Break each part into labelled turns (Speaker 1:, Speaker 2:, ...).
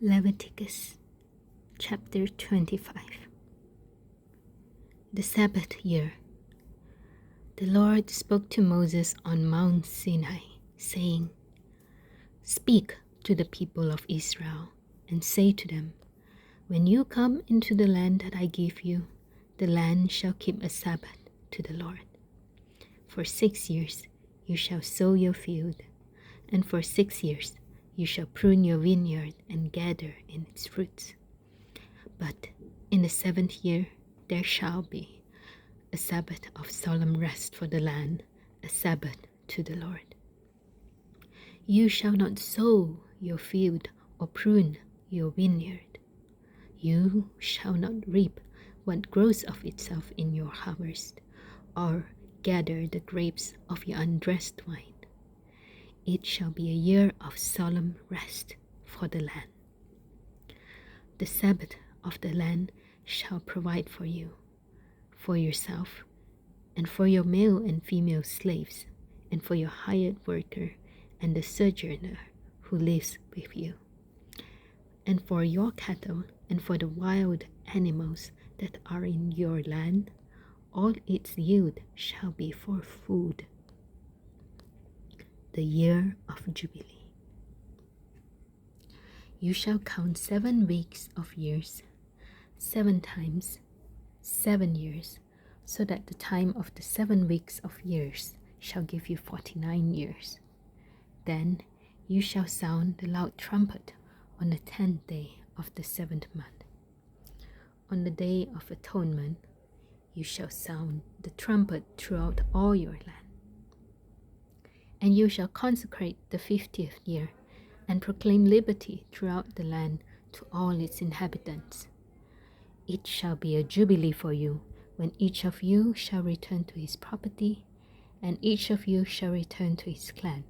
Speaker 1: Leviticus chapter 25. The Sabbath year. The Lord spoke to Moses on Mount Sinai, saying, "Speak to the people of Israel and say to them, when you come into the land that I give you, the land shall keep a Sabbath to the Lord. For 6 years you shall sow your field, and for 6 years you shall prune your vineyard and gather in its fruits. But in the 7th year there shall be a Sabbath of solemn rest for the land, a Sabbath to the Lord. You shall not sow your field or prune your vineyard. You shall not reap what grows of itself in your harvest, or gather the grapes of your undressed wine. It shall be a year of solemn rest for the land. The Sabbath of the land shall provide for you, for yourself, and for your male and female slaves, and for your hired worker and the sojourner who lives with you, and for your cattle, and for the wild animals that are in your land. All its yield shall be for food. The Year of Jubilee. You shall count 7 weeks of years, 7 times 7 years, so that the time of the 7 weeks of years shall give you 49 years. Then you shall sound the loud trumpet on the 10th day of the 7th month. On the Day of Atonement, you shall sound the trumpet throughout all your land. And you shall consecrate the 50th year, and proclaim liberty throughout the land to all its inhabitants. It shall be a jubilee for you, when each of you shall return to his property, and each of you shall return to his clan.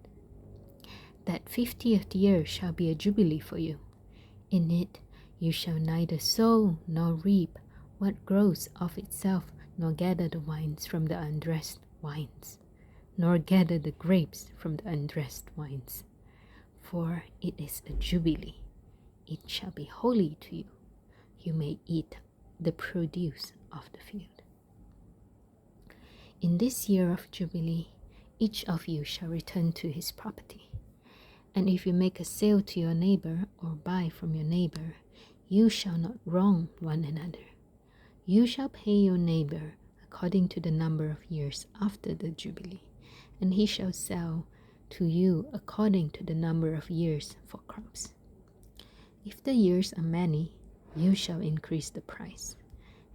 Speaker 1: That 50th year shall be a jubilee for you. In it you shall neither sow nor reap what grows of itself, nor gather the wines from the undressed wines, nor gather the grapes from the undressed wines. For it is a jubilee. It shall be holy to you. You may eat the produce of the field. In this year of Jubilee, each of you shall return to his property. And if you make a sale to your neighbor, or buy from your neighbor, you shall not wrong one another. You shall pay your neighbor according to the number of years after the Jubilee, and he shall sell to you according to the number of years for crops. If the years are many, you shall increase the price,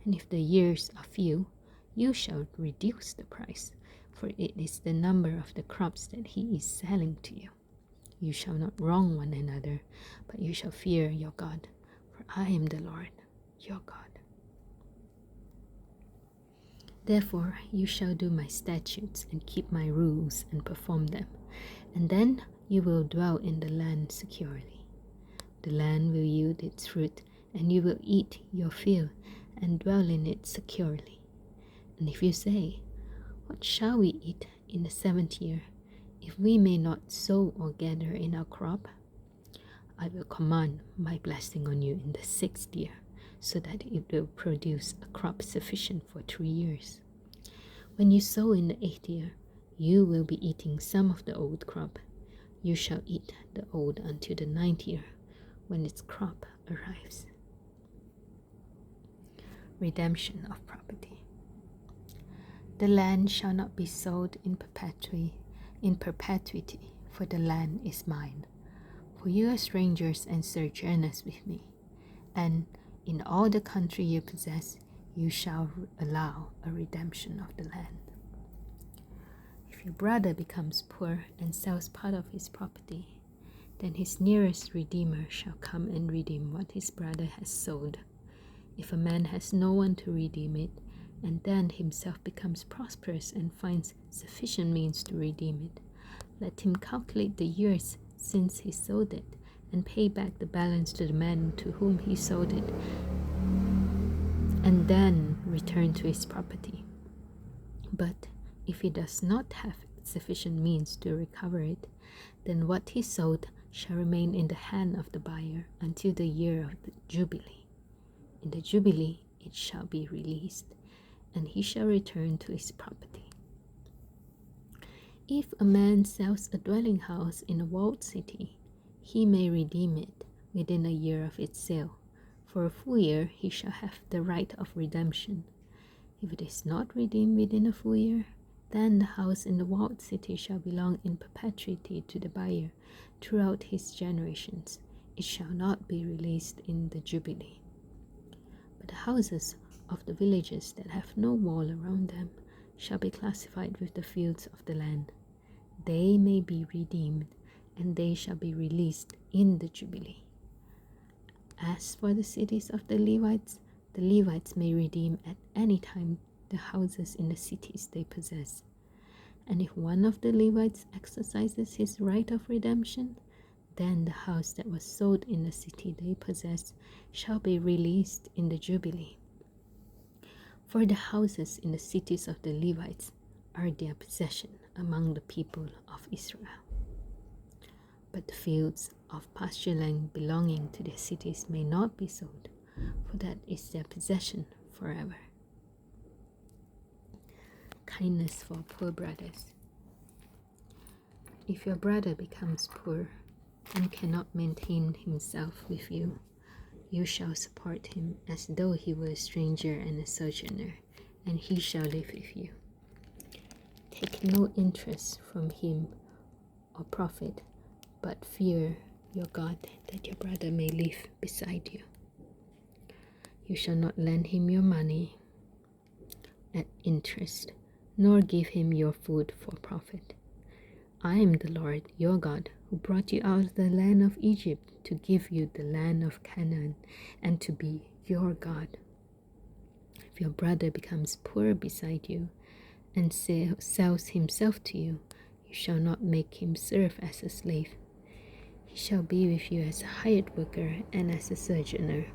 Speaker 1: and if the years are few, you shall reduce the price, for it is the number of the crops that he is selling to you. You shall not wrong one another, but you shall fear your God, for I am the Lord, your God. Therefore you shall do my statutes and keep my rules and perform them, and then you will dwell in the land securely. The land will yield its fruit, and you will eat your fill and dwell in it securely. And if you say, what shall we eat in the 7th year, if we may not sow or gather in our crop? I will command my blessing on you in the 6th year, so that it will produce a crop sufficient for 3 years. When you sow in the 8th year, you will be eating some of the old crop. You shall eat the old until the 9th year, when its crop arrives. Redemption of property. The land shall not be sold in perpetuity, for the land is mine. For you are strangers and sojourners with me, and in all the country you possess, you shall allow a redemption of the land. If your brother becomes poor and sells part of his property, then his nearest redeemer shall come and redeem what his brother has sold. If a man has no one to redeem it, and then himself becomes prosperous and finds sufficient means to redeem it, let him calculate the years since he sold it, and pay back the balance to the man to whom he sold it, and then return to his property. But if he does not have sufficient means to recover it, then what he sold shall remain in the hand of the buyer until the year of the Jubilee. In the Jubilee it shall be released, and he shall return to his property. If a man sells a dwelling house in a walled city, he may redeem it within a year of its sale. For a full year he shall have the right of redemption. If it is not redeemed within a full year, then the house in the walled city shall belong in perpetuity to the buyer throughout his generations. It shall not be released in the Jubilee. But the houses of the villages that have no wall around them shall be classified with the fields of the land. They may be redeemed, and they shall be released in the Jubilee. As for the cities of the Levites may redeem at any time the houses in the cities they possess. And if one of the Levites exercises his right of redemption, then the house that was sold in the city they possess shall be released in the Jubilee. For the houses in the cities of the Levites are their possession among the people of Israel. But the fields of pasture land belonging to their cities may not be sold, for that is their possession forever. Kindness for poor brothers. If your brother becomes poor and cannot maintain himself with you, you shall support him as though he were a stranger and a sojourner, and he shall live with you. Take no interest from him or profit, but fear your God, that your brother may live beside you. You shall not lend him your money at interest, nor give him your food for profit. I am the Lord your God, who brought you out of the land of Egypt to give you the land of Canaan and to be your God. If your brother becomes poor beside you and sells himself to you, you shall not make him serve as a slave. He shall be with you as a hired worker and as a sojourner.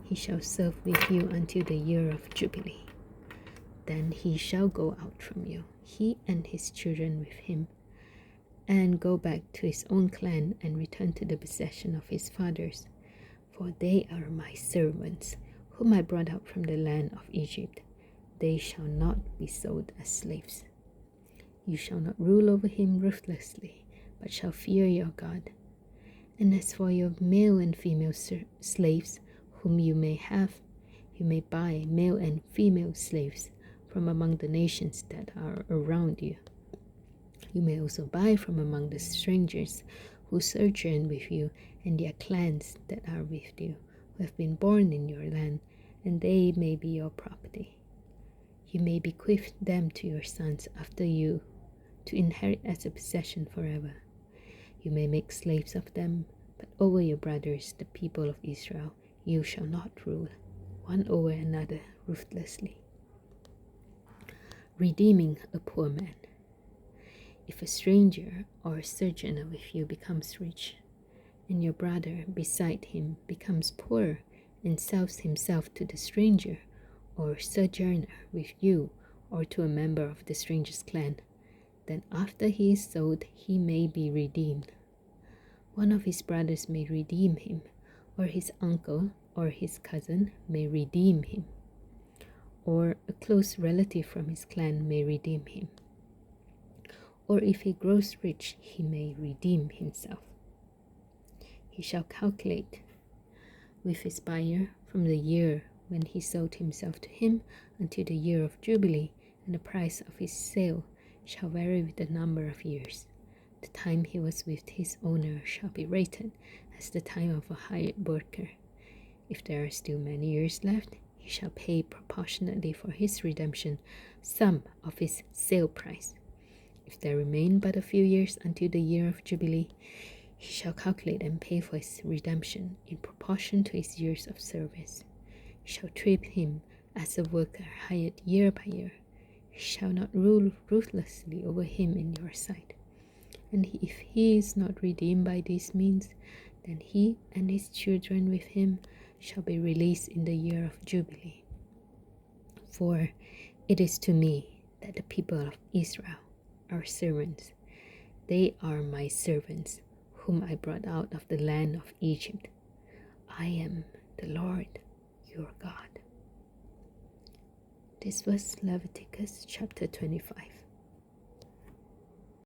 Speaker 1: He shall serve with you until the year of Jubilee. Then he shall go out from you, he and his children with him, and go back to his own clan and return to the possession of his fathers. For they are my servants, whom I brought out from the land of Egypt. They shall not be sold as slaves. You shall not rule over him ruthlessly, but shall fear your God. And as for your male and female slaves, whom you may have, you may buy male and female slaves from among the nations that are around you. You may also buy from among the strangers who sojourn with you and their clans that are with you, who have been born in your land, and they may be your property. You may bequeath them to your sons after you to inherit as a possession forever. You may make slaves of them, but over your brothers, the people of Israel, you shall not rule, one over another ruthlessly. Redeeming a poor man. If a stranger or a sojourner with you becomes rich, and your brother beside him becomes poor and sells himself to the stranger or sojourner with you or to a member of the stranger's clan, then after he is sold he may be redeemed. One of his brothers may redeem him, or his uncle or his cousin may redeem him, or a close relative from his clan may redeem him. Or if he grows rich, he may redeem himself. He shall calculate with his buyer from the year when he sold himself to him until the year of Jubilee, and the price of his sale shall vary with the number of years. The time he was with his owner shall be rated as the time of a hired worker. If there are still many years left, he shall pay proportionately for his redemption some of his sale price. If there remain but a few years until the year of Jubilee, he shall calculate and pay for his redemption in proportion to his years of service. You shall treat him as a worker hired year by year. You shall not rule ruthlessly over him in your sight. And if he is not redeemed by these means, then he and his children with him shall be released in the year of Jubilee. For it is to me that the people of Israel are servants. They are my servants, whom I brought out of the land of Egypt. I am the Lord your God." This was Leviticus chapter 25.